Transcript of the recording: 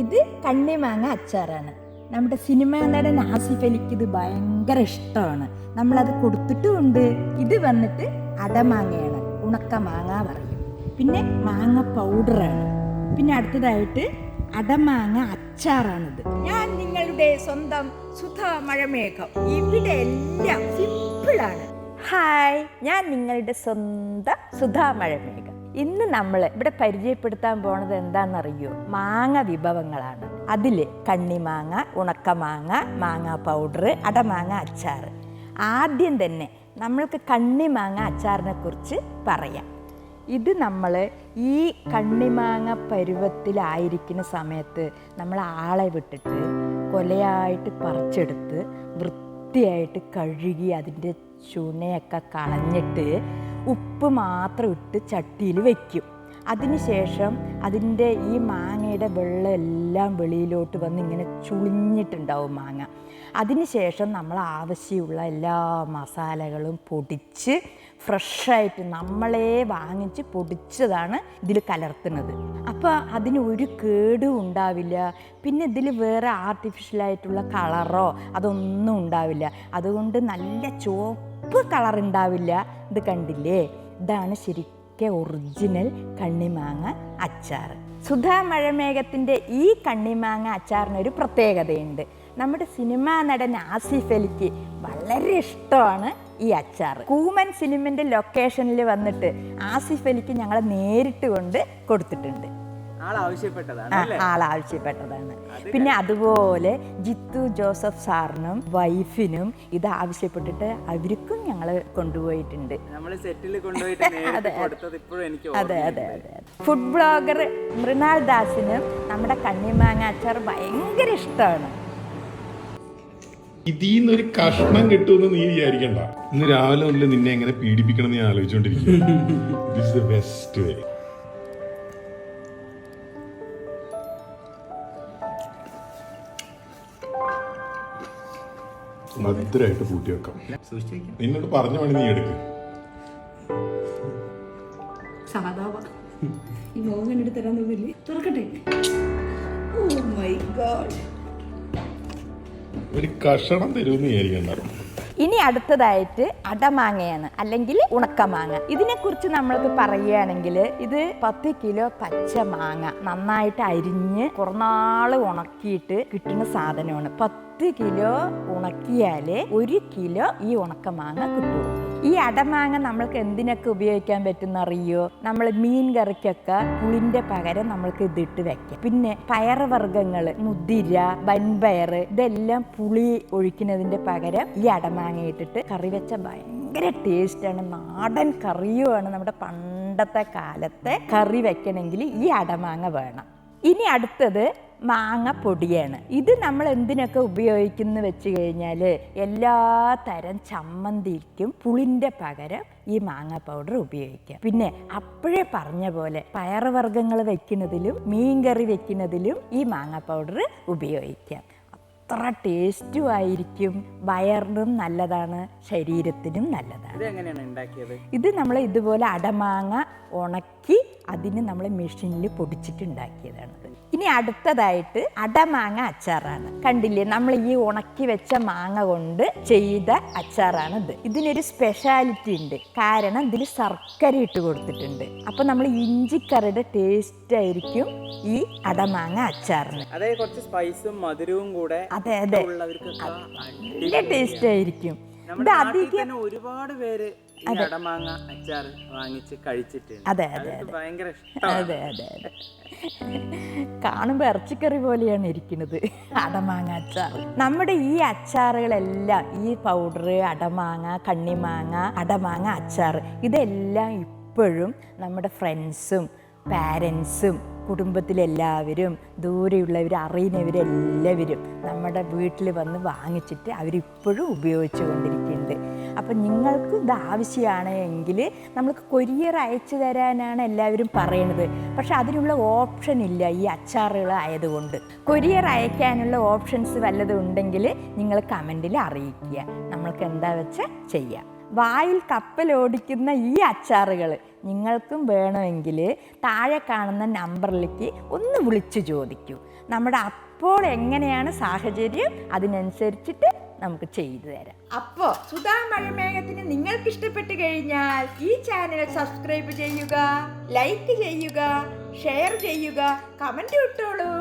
ഇത് കണ്ണിമാങ്ങ അച്ചാറാണ്. നമ്മുടെ സിനിമാ നടൻ ആസിഫ് അലിക്ക് ഇത് ഭയങ്കര ഇഷ്ടമാണ്. നമ്മളത് കൊടുത്തിട്ടുമുണ്ട്. ഇത് വന്നിട്ട് അടമാങ്ങയാണ്, ഉണക്ക മാങ്ങ പറയും. പിന്നെ മാങ്ങ പൗഡറാണ്. പിന്നെ അടുത്തതായിട്ട് അടമാങ്ങ അച്ചാറാണിത്. ഞാൻ നിങ്ങളുടെ സ്വന്തം സുധാ മഴമേഘം. ഇവിടെ എല്ലാം സിമ്പിളാണ്. ഹായ്, ഞാൻ നിങ്ങളുടെ സ്വന്തം സുധാ മഴമേഘം. ഇന്ന് നമ്മൾ ഇവിടെ പരിചയപ്പെടുത്താൻ പോണത് എന്താണെന്നറിയോ? മാങ്ങ വിഭവങ്ങളാണ്. അതിൽ കണ്ണിമാങ്ങ, ഉണക്കമാങ്ങ, മാങ്ങ പൗഡർ, അടമാങ്ങ അച്ചാർ. ആദ്യം തന്നെ നമ്മൾക്ക് കണ്ണിമാങ്ങ അച്ചാറിനെ കുറിച്ച് പറയാം. ഇത് നമ്മൾ ഈ കണ്ണിമാങ്ങ പരുവത്തിലായിരിക്കുന്ന സമയത്ത് നമ്മൾ ആളെ വിട്ടിട്ട് കൊലയായിട്ട് പറിച്ചെടുത്ത് വൃത്തിയായിട്ട് കഴുകി അതിൻ്റെ ചുണയൊക്കെ കളഞ്ഞിട്ട് ഉപ്പ് മാത്രം ഇട്ട് ചട്ടിയിൽ വയ്ക്കും. അതിനുശേഷം അതിൻ്റെ ഈ മാങ്ങയുടെ വെള്ളം എല്ലാം വെളിയിലോട്ട് വന്ന് ഇങ്ങനെ ചുളിഞ്ഞിട്ടുണ്ടാവും മാങ്ങ. അതിനുശേഷം നമ്മൾ ആവശ്യമുള്ള എല്ലാ മസാലകളും പൊടിച്ച് ഫ്രഷായിട്ട് നമ്മളെ വാങ്ങിച്ച് പൊടിച്ചതാണ് ഇതിൽ കലർത്തുന്നത്. അപ്പോൾ അതിന് ഒരു കേടും ഉണ്ടാവില്ല. പിന്നെ ഇതിൽ വേറെ ആർട്ടിഫിഷ്യലായിട്ടുള്ള കളറോ അതൊന്നും ഉണ്ടാവില്ല. അതുകൊണ്ട് നല്ല ചുവപ്പ് കളർ ഉണ്ടാവില്ല. ഇത് കണ്ടില്ലേ? ഇതാണ് ശരിക്കും ഒറിജിനൽ കണ്ണിമാങ്ങ അച്ചാർ. സുധാ മഴമേഘത്തിൻ്റെ ഈ കണ്ണിമാങ്ങ അച്ചാറിനൊരു പ്രത്യേകതയുണ്ട്. നമ്മുടെ സിനിമാ നടൻ ആസിഫ് അലിക്ക് വളരെ ഇഷ്ടമാണ് ഈ അച്ചാർ. കൂമൻ സിനിമൻ്റെ ലൊക്കേഷനിൽ വന്നിട്ട് ആസിഫ് അലിക്ക് ഞങ്ങൾ നേരിട്ട് കൊണ്ട് കൊടുത്തിട്ടുണ്ട്. ആളാവശ്യപ്പെട്ടതാണ്. പിന്നെ അതുപോലെ ജിത്തു ജോസഫ് സാറിനും വൈഫിനും ഇത് ആവശ്യപ്പെട്ടിട്ട് അവർക്കും ഞങ്ങൾ കൊണ്ടുപോയിട്ടുണ്ട്. അതെ. ഫുഡ് ബ്ലോഗർ മൃണാൽ ദാസിനും നമ്മുടെ കണ്ണിമാങ്ങ അച്ചാർ ഭയങ്കര ഇഷ്ടമാണ്. ഇതിന്നൊരു കഷ്ണം കിട്ടുമെന്ന് നീ വിചാരിക്കണ്ട. ഇന്ന് രാവിലെ മുതൽ നിന്നെ എങ്ങനെ പീഡിപ്പിക്കണം എന്ന് ഞാൻ ആലോചിച്ചോണ്ടിരിക്കും. ഭദ്രമായിട്ട് പൂട്ടി വെക്കാം. നിന്നോട് പറഞ്ഞ പണി നീ എടുക്ക്. ഒരു കഷണം തരുമെന്ന് വിചാരിക്കണ്ട. ഇനി അടുത്തതായിട്ട് അടമാങ്ങയാണ്, അല്ലെങ്കിൽ ഉണക്കമാങ്ങ. ഇതിനെക്കുറിച്ച് നമ്മൾക്ക് പറയുകയാണെങ്കിൽ ഇത് 10 കിലോ പച്ച മാങ്ങ നന്നായിട്ട് അരിഞ്ഞ് കുറനാള് ഉണക്കിയിട്ട് കിട്ടുന്ന സാധനമാണ്. 10 കിലോ ഉണക്കിയാൽ 1 കിലോ ഈ ഉണക്കമാങ്ങ കിട്ടും. ഈ അടമാങ്ങ നമ്മൾക്ക് എന്തിനൊക്കെ ഉപയോഗിക്കാൻ പറ്റുന്ന അറിയോ? നമ്മൾ മീൻ കറിക്കൊക്കെ പുളിൻ്റെ പകരം നമ്മൾക്ക് ഇതിട്ട് വെക്കാം. പിന്നെ പയറുവർഗ്ഗങ്ങൾ, മുതിര, വൻപയർ, ഇതെല്ലാം പുളി ഒഴിക്കുന്നതിൻ്റെ പകരം ഈ അടമാങ്ങ ഇട്ടിട്ട് കറി വെച്ച ഭയങ്കര ടേസ്റ്റാണ്. നാടൻ കറിയുമാണ്. നമ്മുടെ പണ്ടത്തെ കാലത്തെ കറി വെക്കണമെങ്കിൽ ഈ അടമാങ്ങ വേണം. ഇനി അടുത്തത് മാങ്ങ പൊടിയാണ്. ഇത് നമ്മൾ എന്തിനൊക്കെ ഉപയോഗിക്കുന്നു വെച്ച് കഴിഞ്ഞാൽ എല്ലാ തരം ചമ്മന്തിക്കും പുളിൻ്റെ പകരം ഈ മാങ്ങ പൗഡർ ഉപയോഗിക്കാം. പിന്നെ അപ്പോഴേ പറഞ്ഞ പോലെ പയറുവർഗ്ഗങ്ങൾ വെക്കുന്നതിലും മീൻ കറി വെക്കുന്നതിലും ഈ മാങ്ങ പൗഡർ ഉപയോഗിക്കാം. അത്ര ടേസ്റ്റും ആയിരിക്കും. വയറിനും നല്ലതാണ്, ശരീരത്തിനും നല്ലതാണ്. ഇത് നമ്മൾ ഇതുപോലെ അടമാങ്ങ ഉണക്കി അതിന് നമ്മൾ മെഷീനിൽ പൊടിച്ചിട്ടുണ്ടാക്കിയതാണ്. ഇനി അടുത്തതായിട്ട് അടമാങ്ങ അച്ചാറാണ്. കണ്ടില്ലേ, നമ്മൾ ഈ ഉണക്കി വെച്ച മാങ്ങ കൊണ്ട് ചെയ്ത അച്ചാറാണിത്. ഇതിനൊരു സ്പെഷ്യാലിറ്റി ഉണ്ട്. കാരണം ഇതിൽ ശർക്കര ഇട്ട് കൊടുത്തിട്ടുണ്ട്. അപ്പൊ നമ്മൾ ഇഞ്ചിക്കറിയുടെ ടേസ്റ്റ് ആയിരിക്കും ഈ അടമാങ്ങ അച്ചാറിന്. അതായത് കുറച്ച് സ്പൈസും മധുരവും കൂടെ. അതെ, നല്ല ടേസ്റ്റ് ആയിരിക്കും. ഇത് അധികം ഒരുപാട് പേര് അടമാങ്ങ അച്ചാർ വാങ്ങിച്ച് കഴിച്ചിട്ടുണ്ട്. അതെ. കാണുമ്പോൾ ഇറച്ചിക്കറി പോലെയാണ് ഇരിക്കുന്നത് അടമാങ്ങ അച്ചാർ. നമ്മുടെ ഈ അച്ചാറുകളെല്ലാം, ഈ പൗഡർ, അടമാങ്ങ, കണ്ണിമാങ്ങ, അടമാങ്ങ അച്ചാർ, ഇതെല്ലാം ഇപ്പോഴും നമ്മുടെ ഫ്രണ്ട്സും പാരൻസും കുടുംബത്തിലെല്ലാവരും ദൂരെയുള്ളവർ അറിയുന്നവരെല്ലാവരും നമ്മുടെ വീട്ടിൽ വന്ന് വാങ്ങിച്ചിട്ട് അവരിപ്പോഴും ഉപയോഗിച്ചു കൊണ്ടിരിക്കുന്നുണ്ട്. അപ്പം നിങ്ങൾക്ക് ഇത് ആവശ്യമാണ് എങ്കിൽ നമുക്ക് കൊറിയർ അയച്ചു തരാനാണ് എല്ലാവരും പറയണത്. പക്ഷെ അതിനുള്ള ഓപ്ഷൻ ഇല്ല ഈ അച്ചാറുകൾ ആയതുകൊണ്ട്. കൊറിയർ അയക്കാനുള്ള ഓപ്ഷൻസ് വല്ലതും ഉണ്ടെങ്കിൽ നിങ്ങൾ കമൻറ്റിൽ അറിയിക്കുക. നമ്മൾക്ക് എന്താ വെച്ചാൽ ചെയ്യാം. വായിൽ കപ്പലോടിക്കുന്ന ഈ അച്ചാറുകൾ നിങ്ങൾക്കും വേണമെങ്കിൽ താഴെ കാണുന്ന നമ്പറിലേക്ക് ഒന്ന് വിളിച്ചു ചോദിക്കൂ. നമ്മുടെ അപ്പോൾ എങ്ങനെയാണ് സാഹചര്യം അതിനനുസരിച്ചിട്ട് നമുക്ക് ചെയ്തു തരാം. അപ്പോൾ സുധാ മഴമേഘത്തിന് നിങ്ങൾക്ക് ഇഷ്ടപ്പെട്ട് കഴിഞ്ഞാൽ ഈ ചാനൽ സബ്സ്ക്രൈബ് ചെയ്യുക, ലൈക്ക് ചെയ്യുക, ഷെയർ ചെയ്യുക, കമൻറ്റ് ഇട്ടോളൂ.